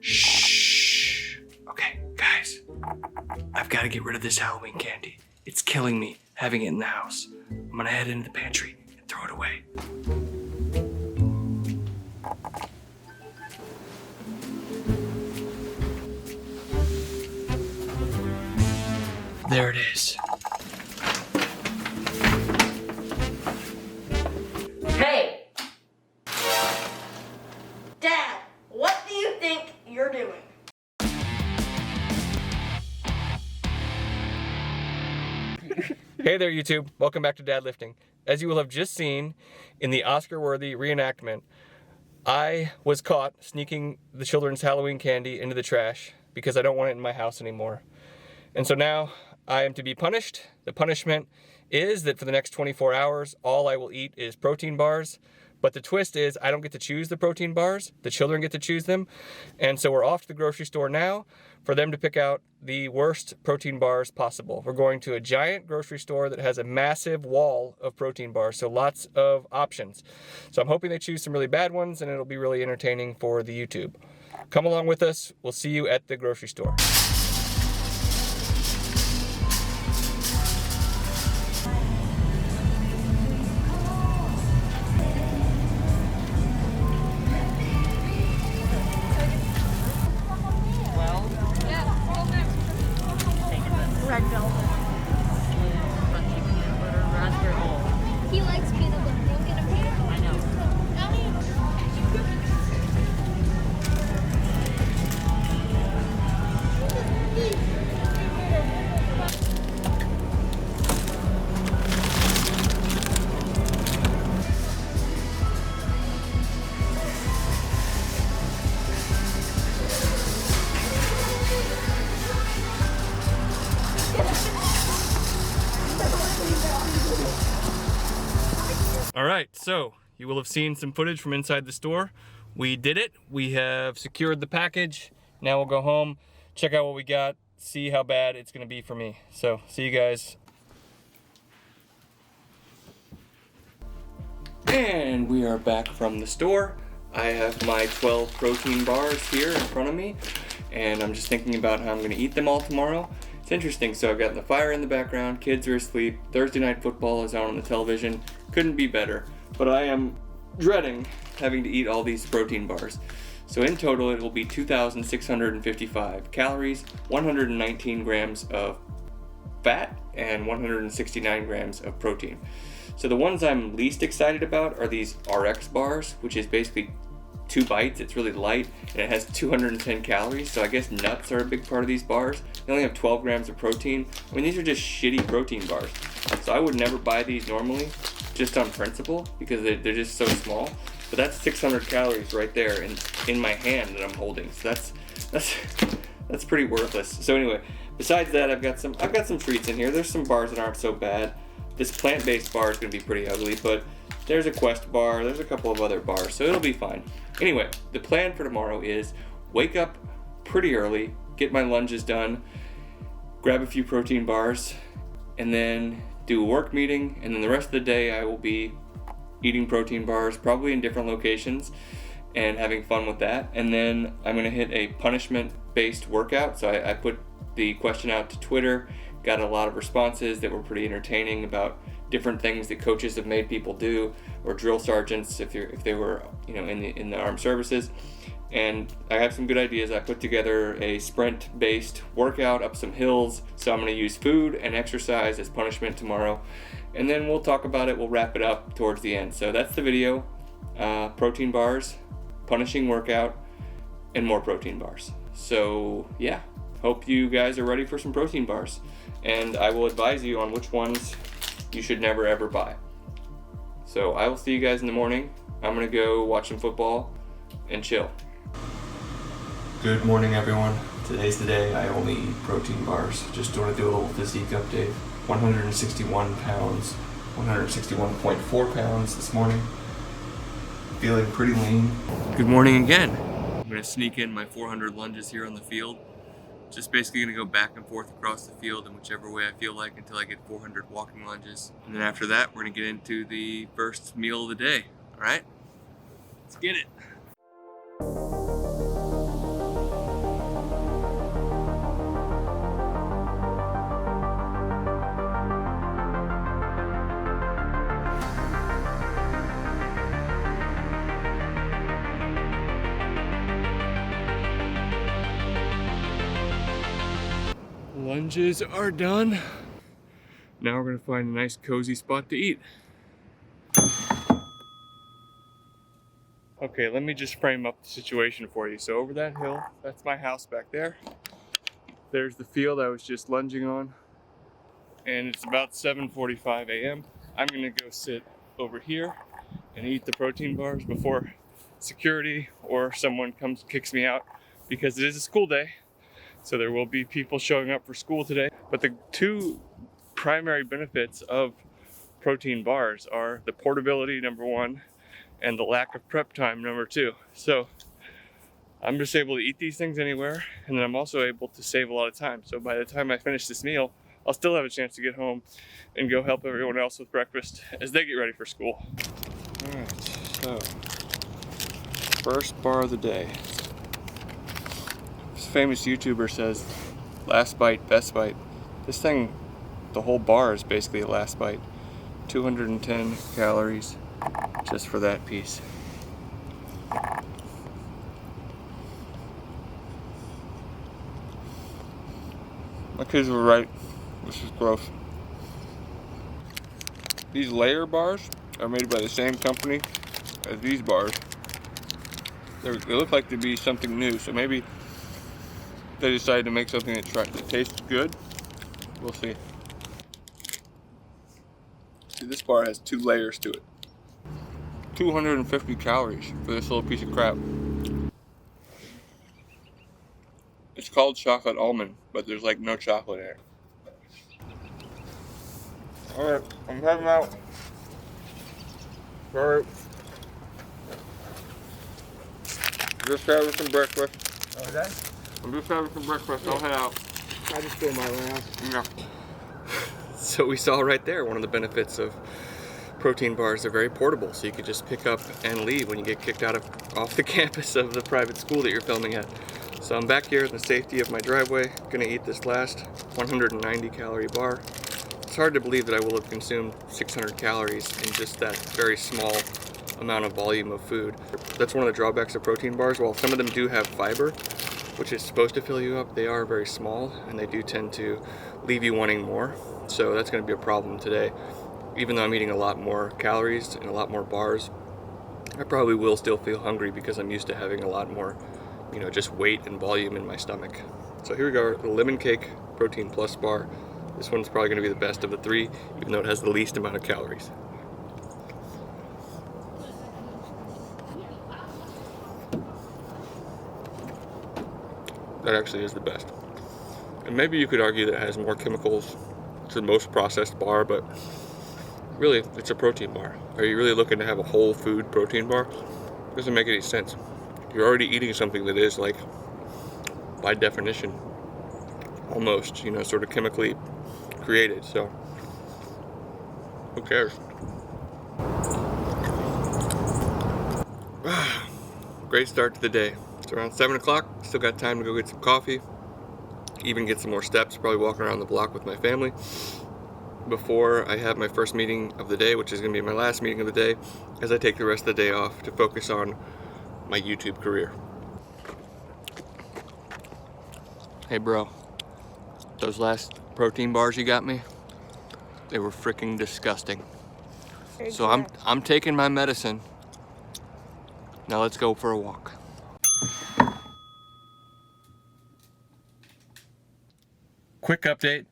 Shh. Okay, guys. I've got to get rid of this Halloween candy. It's killing me having it in the house. I'm gonna head into the pantry and throw it away. There it is. Hey! Dad, what do you think you're doing? Hey there, YouTube. Welcome back to Dad Lifting. As you will have just seen in the Oscar-worthy reenactment, I was caught sneaking the children's Halloween candy into the trash because I don't want it in my house anymore. And so now I am to be punished. The punishment is that for the next 24 hours, all I will eat is protein bars. But the twist is I don't get to choose the protein bars. The children get to choose them. And so we're off to the grocery store now for them to pick out the worst protein bars possible. We're going to a giant grocery store that has a massive wall of protein bars, so lots of options. So I'm hoping they choose some really bad ones and it'll be really entertaining for the YouTube. Come along with us. We'll see you at the grocery store. Red velvet. Crunchy peanut butter, raspberry. He likes peanut butter. Don't get him peanut butter. I know. All right, so you will have seen some footage from inside the store. We did it. We have secured the package. Now we'll go home, check out what we got, see how bad it's gonna be for me. So, see you guys. And we are back from the store. I have my 12 protein bars here in front of me, and I'm just thinking about how I'm gonna eat them all tomorrow. It's interesting, so I've got the fire in the background, kids are asleep, Thursday night football is on the television. Couldn't be better, but I am dreading having to eat all these protein bars. So in total, it will be 2,655 calories, 119 grams of fat, and 169 grams of protein. So the ones I'm least excited about are these RX bars, which is basically 2 bites. It's really light and it has 210 calories. So I guess nuts are a big part of these bars. They only have 12 grams of protein. I mean, these are just shitty protein bars. So I would never buy these normally, just on principle, because they're just so small. But that's 600 calories right there in my hand that I'm holding. So that's pretty worthless. So anyway, besides that, I've got some treats in here. There's some bars that aren't so bad. This plant-based bar is gonna be pretty ugly, but there's a Quest bar, there's a couple of other bars, so it'll be fine. Anyway, the plan for tomorrow is wake up pretty early, get my lunges done, grab a few protein bars, and then do a work meeting, and then the rest of the day I will be eating protein bars, probably in different locations, and having fun with that. And then I'm gonna hit a punishment-based workout. So I put the question out to Twitter, got a lot of responses that were pretty entertaining about different things that coaches have made people do, or drill sergeants if they were in the armed services. And I have some good ideas. I put together a sprint-based workout up some hills. So I'm going to use food and exercise as punishment tomorrow. And then we'll talk about it. We'll wrap it up towards the end. So that's the video. Protein bars, punishing workout, and more protein bars. So yeah, hope you guys are ready for some protein bars. And I will advise you on which ones you should never ever buy. So I will see you guys in the morning. I'm going to go watch some football and chill. Good morning, everyone. Today's the day I only eat protein bars. Just want to do a little physique update. 161 pounds, 161.4 pounds this morning. Feeling pretty lean. Good morning again. I'm going to sneak in my 400 lunges here on the field. Just basically going to go back and forth across the field in whichever way I feel like until I get 400 walking lunges. And then after that, we're going to get into the first meal of the day. All right? Let's get it. Lunges are done. Now we're gonna find a nice cozy spot to eat. Okay, let me just frame up the situation for you. So over that hill, that's my house back there. There's the field I was just lunging on. And it's about 7:45 a.m. I'm gonna go sit over here and eat the protein bars before security or someone kicks me out, because it is a school day. So there will be people showing up for school today. But the two primary benefits of protein bars are the portability, number one, and the lack of prep time, number two. So I'm just able to eat these things anywhere, and then I'm also able to save a lot of time. So by the time I finish this meal, I'll still have a chance to get home and go help everyone else with breakfast as they get ready for school. All right, so first bar of the day. This famous YouTuber says, last bite, best bite. This thing, the whole bar is basically a last bite. 210 calories just for that piece. My kids were right. This is gross. These layer bars are made by the same company as these bars. They look like to be something new, so maybe they decided to make something that tastes good. We'll see. See, this bar has 2 layers to it. 250 calories for this little piece of crap. It's called chocolate almond, but there's like no chocolate in it. Alright, I'm heading out. Sorry. Just having some breakfast. Okay. I'm just having some breakfast. I'll head out. I just go my round. Yeah. So we saw right there one of the benefits of protein bars. They're very portable, so you could just pick up and leave when you get kicked off the campus of the private school that you're filming at. So I'm back here in the safety of my driveway, gonna eat this last 190 calorie bar. It's hard to believe that I will have consumed 600 calories in just that very small amount of volume of food. That's one of the drawbacks of protein bars. While some of them do have fiber, which is supposed to fill you up, they are very small and they do tend to leave you wanting more. So that's gonna be a problem today. Even though I'm eating a lot more calories and a lot more bars, I probably will still feel hungry because I'm used to having a lot more, just weight and volume in my stomach. So here we go, the lemon cake protein plus bar. This one's probably gonna be the best of the 3, even though it has the least amount of calories. That actually is the best. And maybe you could argue that it has more chemicals. It's the most processed bar, but really, it's a protein bar. Are you really looking to have a whole food protein bar? It doesn't make any sense. You're already eating something that is, like, by definition, almost, sort of chemically created, so who cares? Great start to the day. It's around 7 o'clock, still got time to go get some coffee, even get some more steps, probably walking around the block with my family before I have my first meeting of the day, which is going to be my last meeting of the day, as I take the rest of the day off to focus on my YouTube career. Hey bro, those protein bars you got me, they were freaking disgusting. So I'm taking my medicine. Now let's go for a walk. Quick update.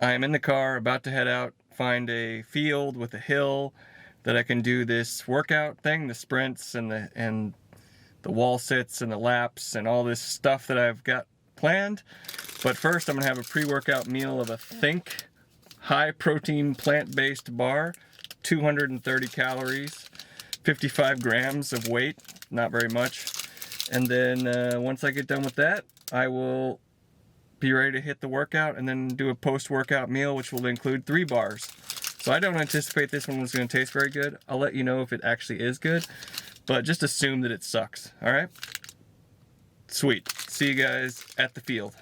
I am in the car, about to head out, find a field with a hill that I can do this workout thing, the sprints and the wall sits and the laps and all this stuff that I've got planned. But first I'm gonna have a pre-workout meal of a Think high protein plant-based bar, 230 calories, 55 grams of weight, not very much. And then once I get done with that, I will be ready to hit the workout and then do a post-workout meal, which will include 3 bars. So I don't anticipate this one was going to taste very good. I'll let you know if it actually is good, but just assume that it sucks, all right? Sweet. See you guys at the field.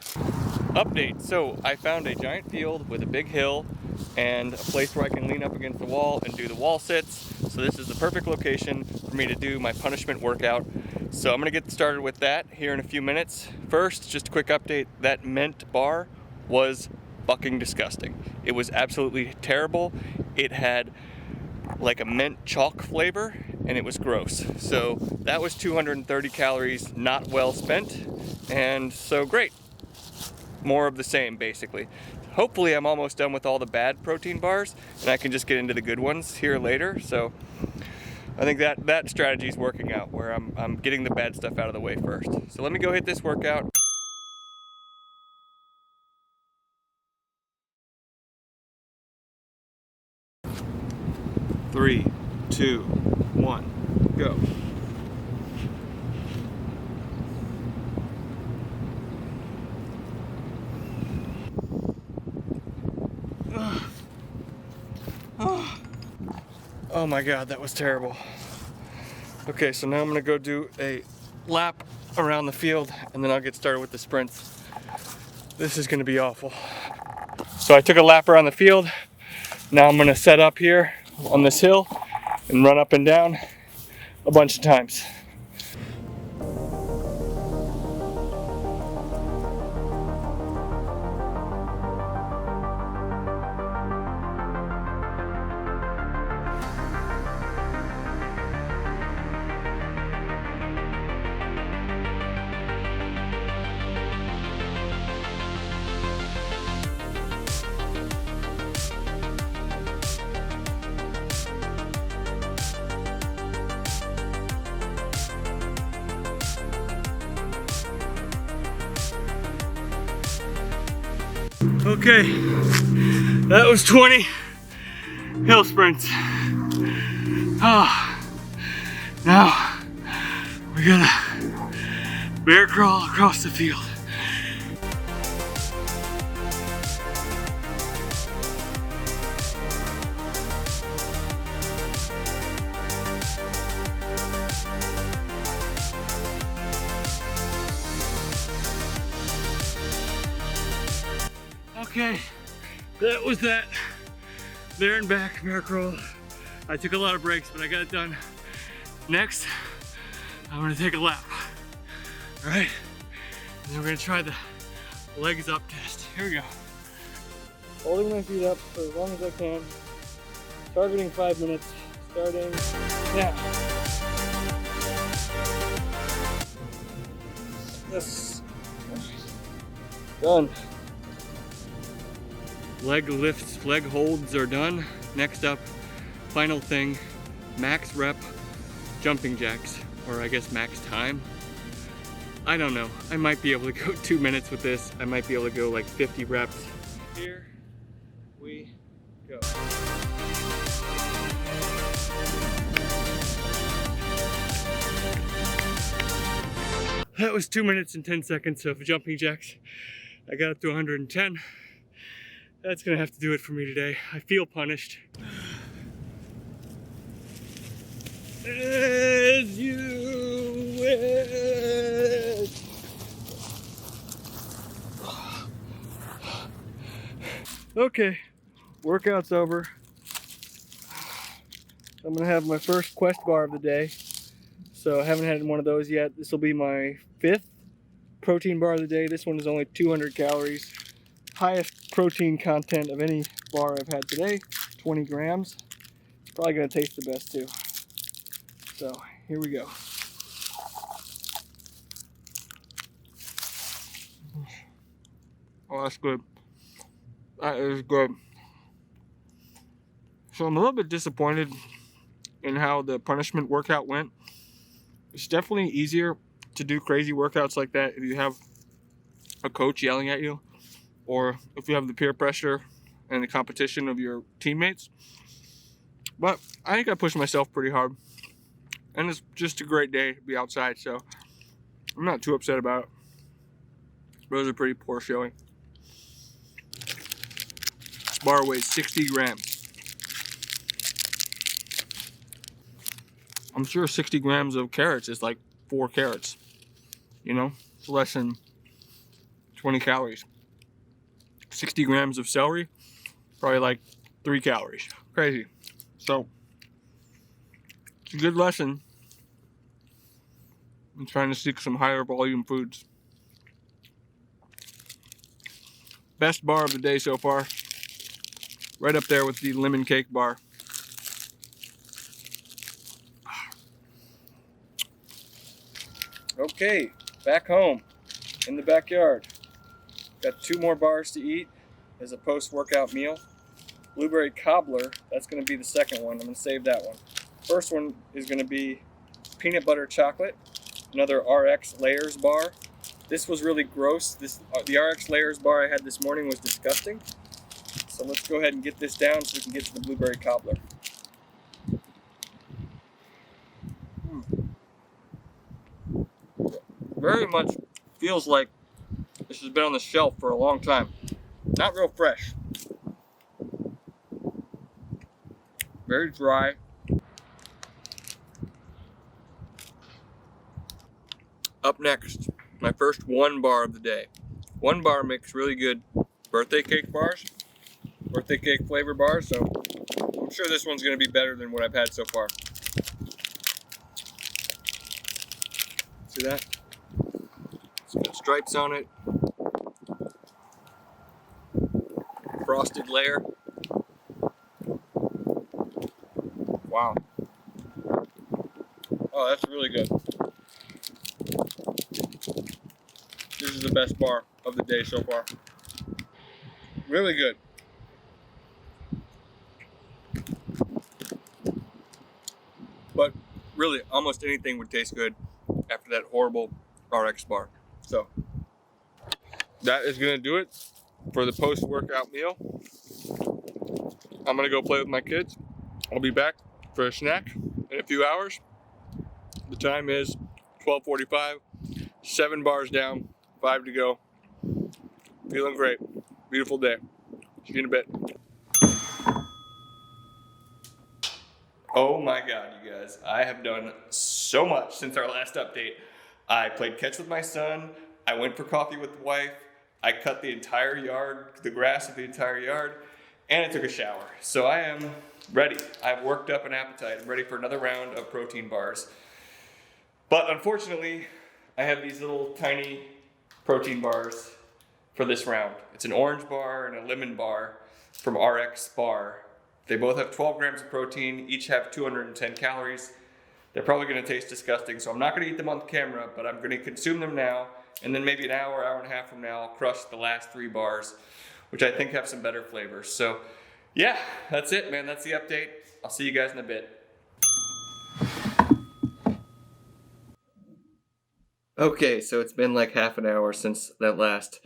Update. So I found a giant field with a big hill and a place where I can lean up against the wall and do the wall sits. So this is the perfect location for me to do my punishment workout. So I'm gonna get started with that here in a few minutes. First, just a quick update, that mint bar was fucking disgusting. It was absolutely terrible. It had like a mint chalk flavor and it was gross. So that was 230 calories not well spent, and so great. More of the same basically. Hopefully I'm almost done with all the bad protein bars and I can just get into the good ones here later. So I think that strategy is working out, where I'm getting the bad stuff out of the way first. So let me go hit this workout. Three, two, one, go. Oh my God, that was terrible. Okay, so now I'm gonna go do a lap around the field and then I'll get started with the sprints. This is gonna be awful. So I took a lap around the field. Now I'm gonna set up here on this hill and run up and down a bunch of times. Okay, that was 20 hill sprints. Oh, now we gotta bear crawl across the field. Okay, that was that. There and back bear crawl. I took a lot of breaks, but I got it done. Next, I'm gonna take a lap. All right, and then we're gonna try the legs up test. Here we go. Holding my feet up for as long as I can. Targeting 5 minutes, starting now. Yes. Done. Leg lifts, leg holds are done. Next up, final thing, max rep jumping jacks, or I guess max time. I don't know. I might be able to go 2 minutes with this. I might be able to go like 50 reps. Here we go. That was 2 minutes and 10 seconds of jumping jacks. I got up to 110. That's gonna have to do it for me today. I feel punished. As you wish. Okay, workout's over. I'm gonna have my first Quest bar of the day. So I haven't had one of those yet. This will be my 5th protein bar of the day. This one is only 200 calories. Highest protein content of any bar I've had today, 20 grams. Probably gonna taste the best too. So here we go. Oh, that's good. That is good. So I'm a little bit disappointed in how the punishment workout went. It's definitely easier to do crazy workouts like that if you have a coach yelling at you, or if you have the peer pressure and the competition of your teammates. But I think I pushed myself pretty hard. And it's just a great day to be outside, so I'm not too upset about it. But it was a pretty poor showing. This bar weighs 60 grams. I'm sure 60 grams of carrots is like 4 carrots. You know, it's less than 20 calories. 60 grams of celery, probably like 3 calories. Crazy. So, it's a good lesson in trying to seek some higher volume foods. Best bar of the day so far. Right up there with the lemon cake bar. Okay, back home in the backyard. Got 2 more bars to eat as a post-workout meal. Blueberry cobbler, that's going to be the second one. I'm going to save that one. First one is going to be peanut butter chocolate, another RX Layers bar. This was really gross. The RX Layers bar I had this morning was disgusting. So let's go ahead and get this down so we can get to the blueberry cobbler. Very much feels like this has been on the shelf for a long time. Not real fresh. Very dry. Up next, my first 1 bar of the day. 1 bar makes really good birthday cake bars, birthday cake flavor bars, so I'm sure this one's going to be better than what I've had so far. See that? It's got stripes on it. Frosted layer. Wow. Oh, that's really good. This is the best bar of the day so far. Really good. But really, almost anything would taste good after that horrible RX bar. So, that is going to do it for the post-workout meal. I'm going to go play with my kids. I'll be back for a snack in a few hours. The time is 12:45. 7 bars down, 5 to go. Feeling great. Beautiful day. See you in a bit. Oh my God, you guys. I have done so much since our last update. I played catch with my son. I went for coffee with the wife. I cut the entire yard, the grass of the entire yard, and I took a shower. So I am ready. I've worked up an appetite. I'm ready for another round of protein bars. But unfortunately, I have these little tiny protein bars for this round. It's an orange bar and a lemon bar from RX Bar. They both have 12 grams of protein, each have 210 calories. They're probably gonna taste disgusting, so I'm not gonna eat them on camera, but I'm gonna consume them now, and then maybe an hour, hour and a half from now, I'll crush the last 3 bars, which I think have some better flavors. So yeah, that's it, man. That's the update. I'll see you guys in a bit. Okay, so it's been like half an hour since that last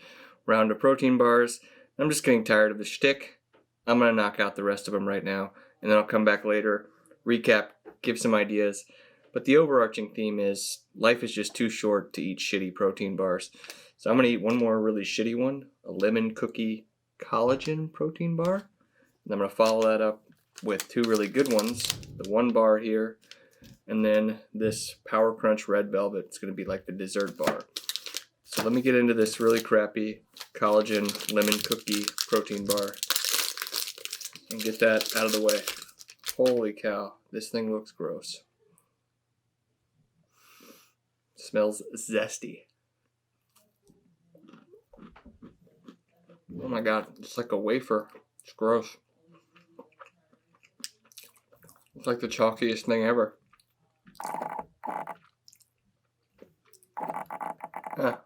round of protein bars. I'm just getting tired of the shtick. I'm gonna knock out the rest of them right now, and then I'll come back later, recap, give some ideas. But the overarching theme is life is just too short to eat shitty protein bars. So I'm gonna eat one more really shitty one, a lemon cookie collagen protein bar. And I'm gonna follow that up with 2 really good ones, the 1 bar here, and then this Power Crunch Red Velvet. It's gonna be like the dessert bar. So let me get into this really crappy collagen lemon cookie protein bar and get that out of the way. Holy cow, this thing looks gross. Smells zesty. Oh my God, it's like a wafer. It's gross. It's like the chalkiest thing ever. Huh.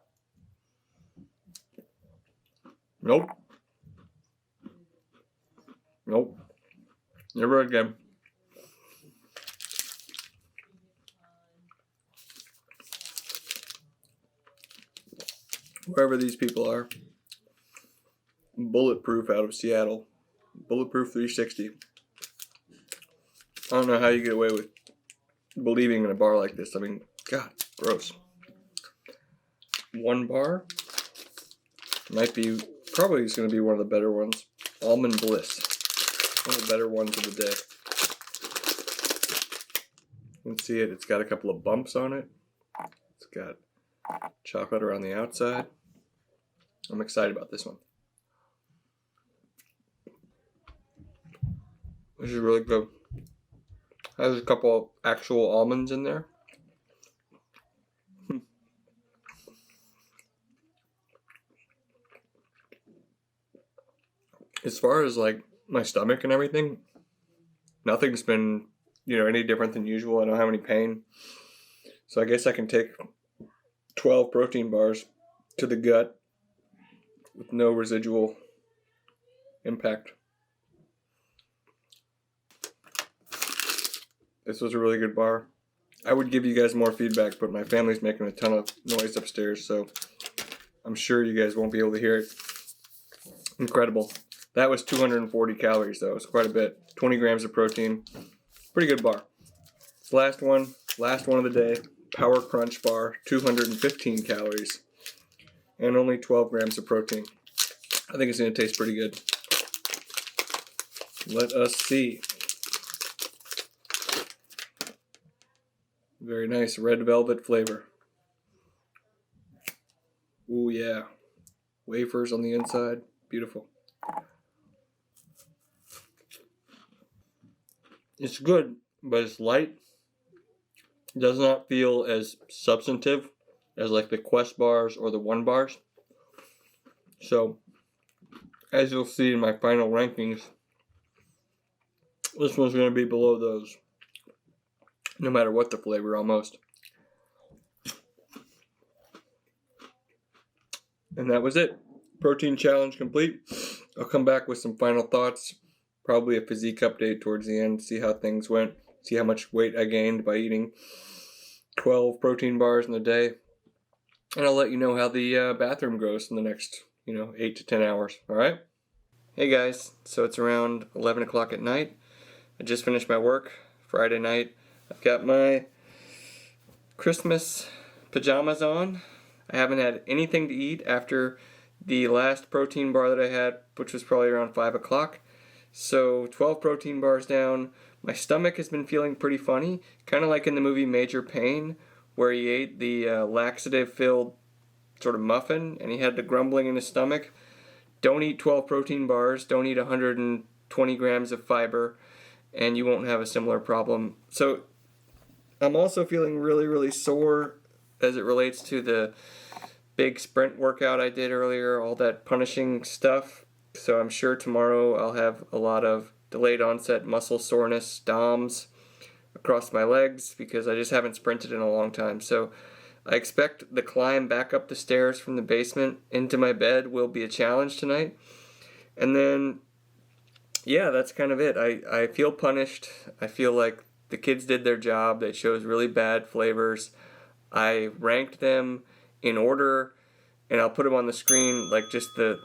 Nope. Nope. Never again. Wherever these people are. Bulletproof out of Seattle. Bulletproof 360. I don't know how you get away with believing in a bar like this. I mean, God, gross. 1 bar. Probably is going to be one of the better ones. Almond Bliss. One of the better ones of the day. You can see it. It's got a couple of bumps on it. It's got chocolate around the outside. I'm excited about this one. This is really good. Has a couple of actual almonds in there. as far as like my stomach and everything, nothing's been, any different than usual. I don't have any pain. So I guess I can take 12 protein bars to the gut with no residual impact. This was a really good bar. I would give you guys more feedback, but my family's making a ton of noise upstairs, so I'm sure you guys won't be able to hear it. Incredible. That was 240 calories, though. It's quite a bit. 20 grams of protein. Pretty good bar. Last one of the day. Power Crunch bar, 215 calories, and only 12 grams of protein. I think it's going to taste pretty good. Let us see. Very nice red velvet flavor. Ooh, yeah. Wafers on the inside. Beautiful. It's good, but it's light. It does not feel as substantive as like the Quest bars or the One bars. So, as you'll see in my final rankings, this one's going to be below those. No matter what the flavor, almost. And that was it. Protein challenge complete. I'll come back with some final thoughts. Probably a physique update towards the end. See how things went. See how much weight I gained by eating 12 protein bars in a day. And I'll let you know how the bathroom goes in the next, 8 to 10 hours. Alright? Hey guys. So it's around 11 o'clock at night. I just finished my work. Friday night. I've got my Christmas pajamas on. I haven't had anything to eat after the last protein bar that I had, which was probably around 5 o'clock. So 12 protein bars down. My stomach has been feeling pretty funny, kind of like in the movie Major Pain, where he ate the laxative-filled sort of muffin, and he had the grumbling in his stomach. Don't eat 12 protein bars. Don't eat 120 grams of fiber, and you won't have a similar problem. So I'm also feeling really, really sore as it relates to the big sprint workout I did earlier, all that punishing stuff. So I'm sure tomorrow I'll have a lot of delayed onset muscle soreness, DOMS, across my legs because I just haven't sprinted in a long time. So I expect the climb back up the stairs from the basement into my bed will be a challenge tonight. And then, yeah, that's kind of it. I feel punished. I feel like the kids did their job. They chose really bad flavors. I ranked them in order, and I'll put them on the screen, like just the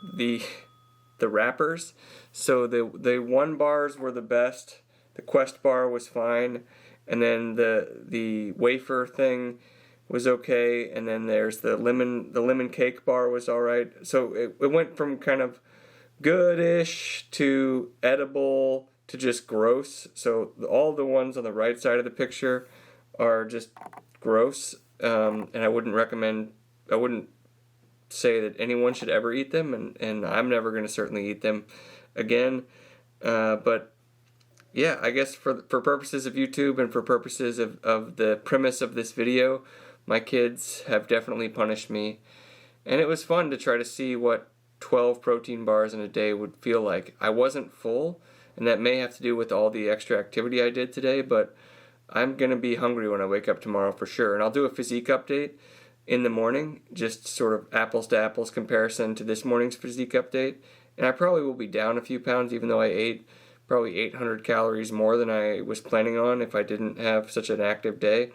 wrappers. So the One bars were the best. The Quest bar was fine, and then the wafer thing was okay, and then there's the lemon cake bar was all right. So it went from kind of goodish to edible to just gross. So all the ones on the right side of the picture are just gross, and I wouldn't say that anyone should ever eat them, and I'm never going to certainly eat them again. But yeah, I guess for purposes of YouTube and for purposes of the premise of this video, my kids have definitely punished me, and it was fun to try to see what 12 protein bars in a day would feel like. I wasn't full, and that may have to do with all the extra activity I did today, but I'm going to be hungry when I wake up tomorrow for sure. And I'll do a physique update in the morning, just sort of apples to apples comparison to this morning's physique update. And I probably will be down a few pounds, even though I ate probably 800 calories more than I was planning on if I didn't have such an active day.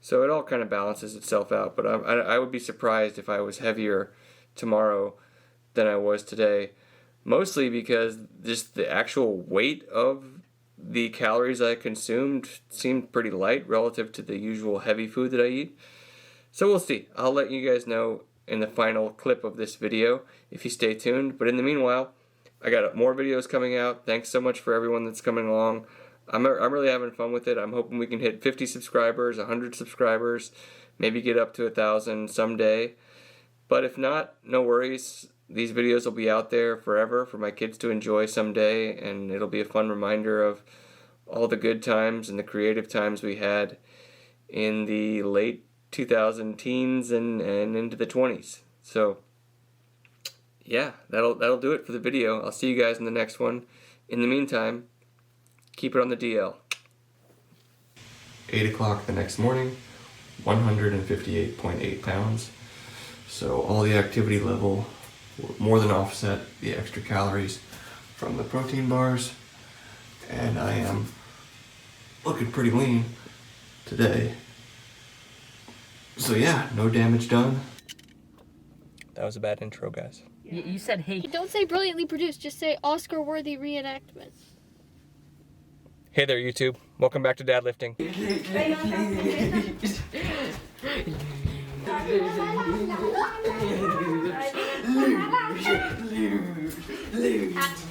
So it all kind of balances itself out. But I would be surprised if I was heavier tomorrow than I was today. Mostly because just the actual weight of the calories I consumed seemed pretty light relative to the usual heavy food that I eat. So we'll see. I'll let you guys know in the final clip of this video if you stay tuned. But in the meanwhile, I got more videos coming out. Thanks so much for everyone that's coming along. I'm really having fun with it. I'm hoping we can hit 50 subscribers, 100 subscribers, maybe get up to 1,000 someday. But if not, no worries. These videos will be out there forever for my kids to enjoy someday, and it'll be a fun reminder of all the good times and the creative times we had in the late 2000 teens and into the 20s. So, yeah, that'll do it for the video. I'll see you guys in the next one. In the meantime, keep it on the DL. 8 o'clock the next morning, 158.8 pounds. So all the activity level more than offset the extra calories from the protein bars, and I am looking pretty lean today. So yeah, no damage done. That was a bad intro, guys. You said hey. Don't say brilliantly produced, just say Oscar-worthy reenactment. Hey there, YouTube. Welcome back to Dad Lifting. At